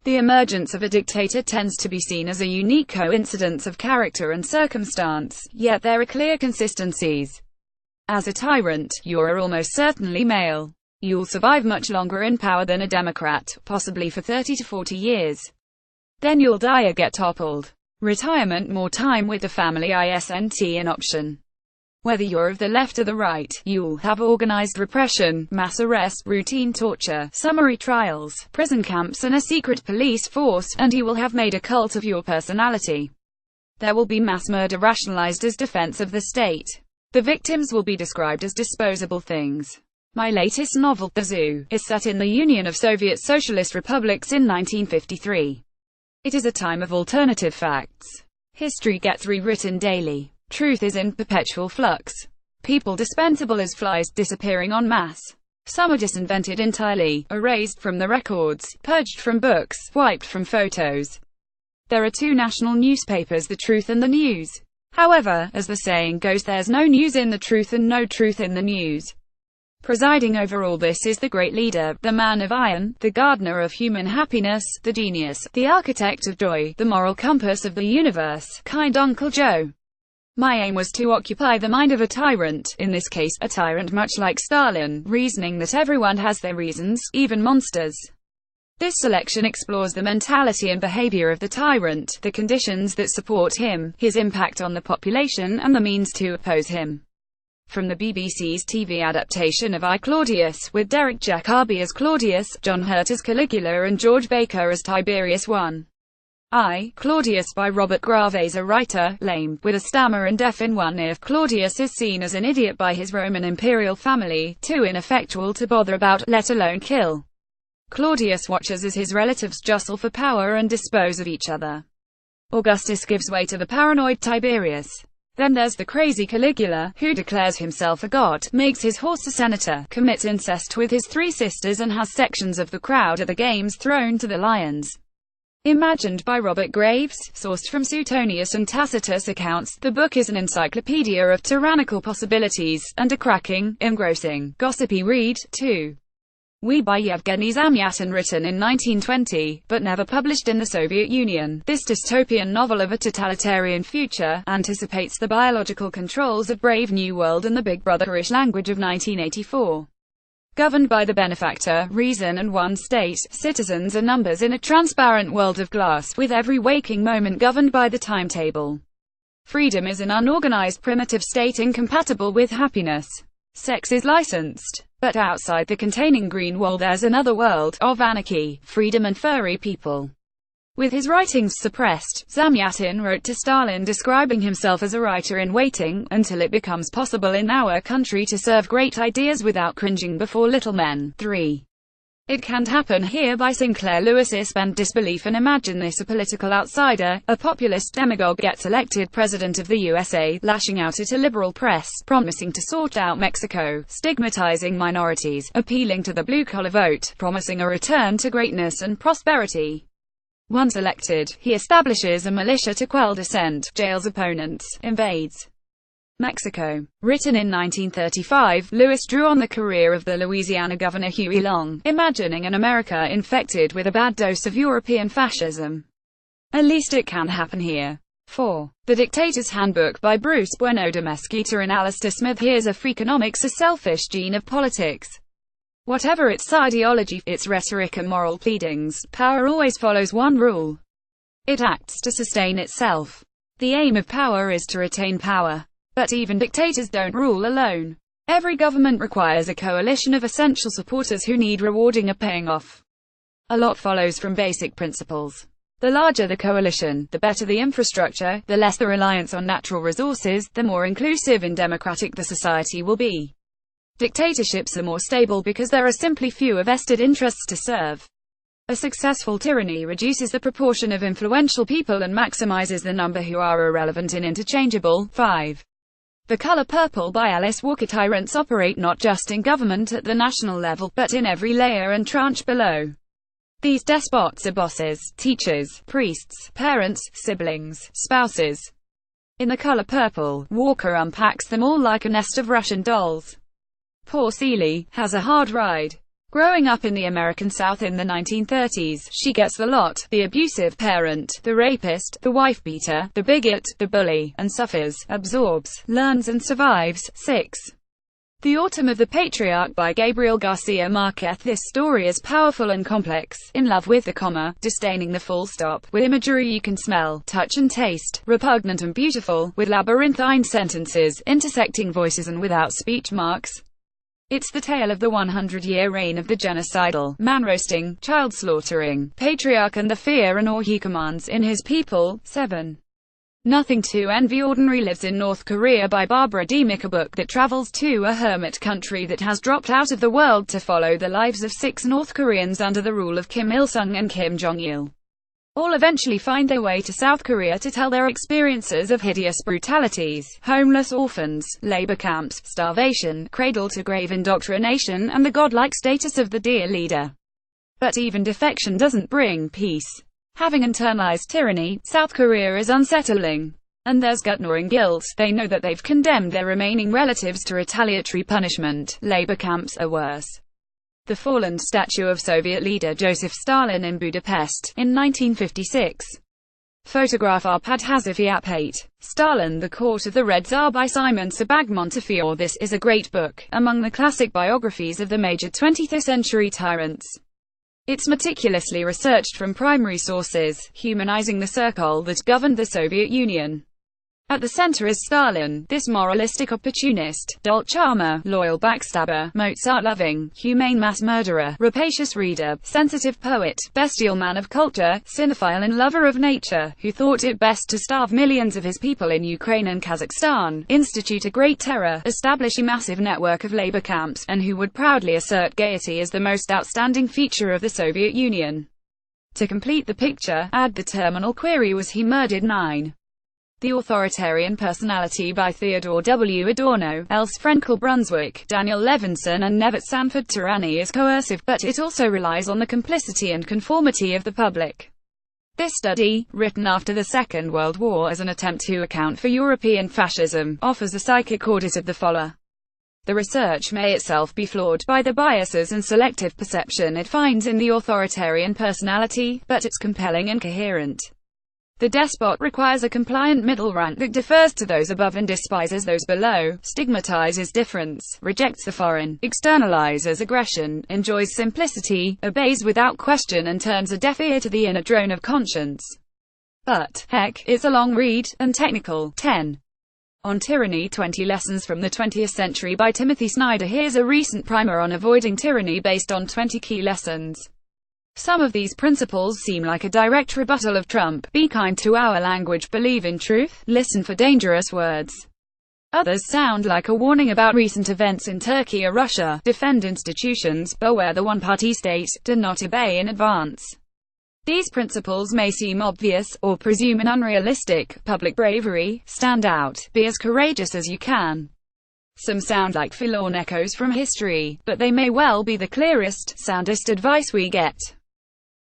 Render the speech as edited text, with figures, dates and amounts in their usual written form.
The emergence of a dictator tends to be seen as a unique coincidence of character and circumstance, yet there are clear consistencies. As a tyrant, you're almost certainly male. You'll survive much longer in power than a Democrat, possibly for 30 to 40 years. Then you'll die or get toppled. Retirement, more time with the family isn't an option. Whether you're of the left or the right, you'll have organized repression, mass arrest, routine torture, summary trials, prison camps and a secret police force, and you will have made a cult of your personality. There will be mass murder rationalized as defense of the state. The victims will be described as disposable things. My latest novel, The Zoo, is set in the Union of Soviet Socialist Republics in 1953. It is a time of alternative facts. History gets rewritten daily. Truth is in perpetual flux. People dispensable as flies disappearing en masse. Some are disinvented entirely, erased from the records, purged from books, wiped from photos. There are two national newspapers, The Truth and The News. However, as the saying goes, there's no news in the truth and no truth in the news. Presiding over all this is the great leader, the man of iron, the gardener of human happiness, the genius, the architect of joy, the moral compass of the universe, kind Uncle Joe. My aim was to occupy the mind of a tyrant, in this case, a tyrant much like Stalin, reasoning that everyone has their reasons, even monsters. This selection explores the mentality and behavior of the tyrant, the conditions that support him, his impact on the population, and the means to oppose him. From the BBC's TV adaptation of I, Claudius, with Derek Jacobi as Claudius, John Hurt as Caligula and George Baker as Tiberius I, Claudius by Robert Graves, a writer, lame, with a stammer and deaf in one ear. Claudius is seen as an idiot by his Roman imperial family, too ineffectual to bother about, let alone kill. Claudius watches as his relatives jostle for power and dispose of each other. Augustus gives way to the paranoid Tiberius. Then there's the crazy Caligula, who declares himself a god, makes his horse a senator, commits incest with his 3 sisters and has sections of the crowd at the games thrown to the lions. Imagined by Robert Graves, sourced from Suetonius and Tacitus accounts, the book is an encyclopedia of tyrannical possibilities, and a cracking, engrossing, gossipy read, too. We by Yevgeny Zamyatin, written in 1920, but never published in the Soviet Union. This dystopian novel of a totalitarian future anticipates the biological controls of Brave New World and the Big Brother-ish language of 1984. Governed by the benefactor, reason and one state, citizens are numbers in a transparent world of glass, with every waking moment governed by the timetable. Freedom is an unorganized primitive state incompatible with happiness. Sex is licensed. But outside the containing green wall there's another world, of anarchy, freedom and furry people. With his writings suppressed, Zamyatin wrote to Stalin describing himself as a writer in waiting, until it becomes possible in our country to serve great ideas without cringing before little men. 3. It can't happen here by Sinclair Lewis. Suspend disbelief and imagine this: a political outsider, a populist demagogue gets elected president of the USA, lashing out at a liberal press, promising to sort out Mexico, stigmatizing minorities, appealing to the blue-collar vote, promising a return to greatness and prosperity. Once elected, he establishes a militia to quell dissent, jails opponents, invades Mexico. Written in 1935, Lewis drew on the career of the Louisiana governor Huey Long, imagining an America infected with a bad dose of European fascism. At least it can happen here. 4. The Dictator's Handbook by Bruce Bueno de Mesquita and Alistair Smith. Here's a Freakonomics, a selfish gene of politics. Whatever its ideology, its rhetoric and moral pleadings, power always follows one rule. It acts to sustain itself. The aim of power is to retain power. But even dictators don't rule alone. Every government requires a coalition of essential supporters who need rewarding or paying off. A lot follows from basic principles. The larger the coalition, the better the infrastructure, the less the reliance on natural resources, the more inclusive and democratic the society will be. Dictatorships are more stable because there are simply fewer vested interests to serve. A successful tyranny reduces the proportion of influential people and maximizes the number who are irrelevant and interchangeable. 5. The Color Purple by Alice Walker. Tyrants operate not just in government at the national level, but in every layer and tranche below. These despots are bosses, teachers, priests, parents, siblings, spouses. In The Color Purple, Walker unpacks them all like a nest of Russian dolls. Poor Celie has a hard ride. Growing up in the American South in the 1930s, she gets the lot: the abusive parent, the rapist, the wife-beater, the bigot, the bully, and suffers, absorbs, learns and survives. 6. The Autumn of the Patriarch by Gabriel Garcia Marquez. This story is powerful and complex, in love with the comma, disdaining the full stop, with imagery you can smell, touch and taste, repugnant and beautiful, with labyrinthine sentences, intersecting voices and without speech marks. It's the tale of the 100-year reign of the genocidal, man-roasting, child-slaughtering patriarch and the fear and awe he commands in his people. 7. Nothing to Envy. Ordinary Lives in North Korea by Barbara Demick, a book that travels to a hermit country that has dropped out of the world to follow the lives of 6 North Koreans under the rule of Kim Il-sung and Kim Jong-il. All eventually find their way to South Korea to tell their experiences of hideous brutalities, homeless orphans, labor camps, starvation, cradle-to-grave indoctrination, and the godlike status of the dear leader. But even defection doesn't bring peace. Having internalized tyranny, South Korea is unsettling. And there's gut-gnawing guilt. They know that they've condemned their remaining relatives to retaliatory punishment. Labor camps are worse. The fallen statue of Soviet leader Joseph Stalin in Budapest, in 1956. Photograph Arpad Hazafiap 8. Stalin, The Court of the Red Tsar by Simon Sebag Montefiore. This is a great book, among the classic biographies of the major 20th century tyrants. It's meticulously researched from primary sources, humanizing the circle that governed the Soviet Union. At the center is Stalin, this moralistic opportunist, dolt charmer, loyal backstabber, Mozart-loving, humane mass murderer, rapacious reader, sensitive poet, bestial man of culture, cinephile and lover of nature, who thought it best to starve millions of his people in Ukraine and Kazakhstan, institute a great terror, establish a massive network of labor camps, and who would proudly assert gaiety as the most outstanding feature of the Soviet Union. To complete the picture, add the terminal query: was he murdered? 9. The Authoritarian Personality by Theodore W. Adorno, Else Frenkel Brunswick, Daniel Levinson and Nevitt Sanford. Tyranny is coercive, but it also relies on the complicity and conformity of the public. This study, written after the Second World War as an attempt to account for European fascism, offers a psychic audit of the follower. The research may itself be flawed by the biases and selective perception it finds in the authoritarian personality, but it's compelling and coherent. The despot requires a compliant middle rank that defers to those above and despises those below, stigmatizes difference, rejects the foreign, externalizes aggression, enjoys simplicity, obeys without question and turns a deaf ear to the inner drone of conscience. But, heck, it's a long read, and technical. 10. On Tyranny, 20 Lessons from the 20th Century by Timothy Snyder. Here's a recent primer on avoiding tyranny based on 20 key lessons. Some of these principles seem like a direct rebuttal of Trump: be kind to our language, believe in truth, listen for dangerous words. Others sound like a warning about recent events in Turkey or Russia: defend institutions, beware the one-party state, do not obey in advance. These principles may seem obvious, or presume an unrealistic, public bravery: stand out, be as courageous as you can. Some sound like forlorn echoes from history, but they may well be the clearest, soundest advice we get.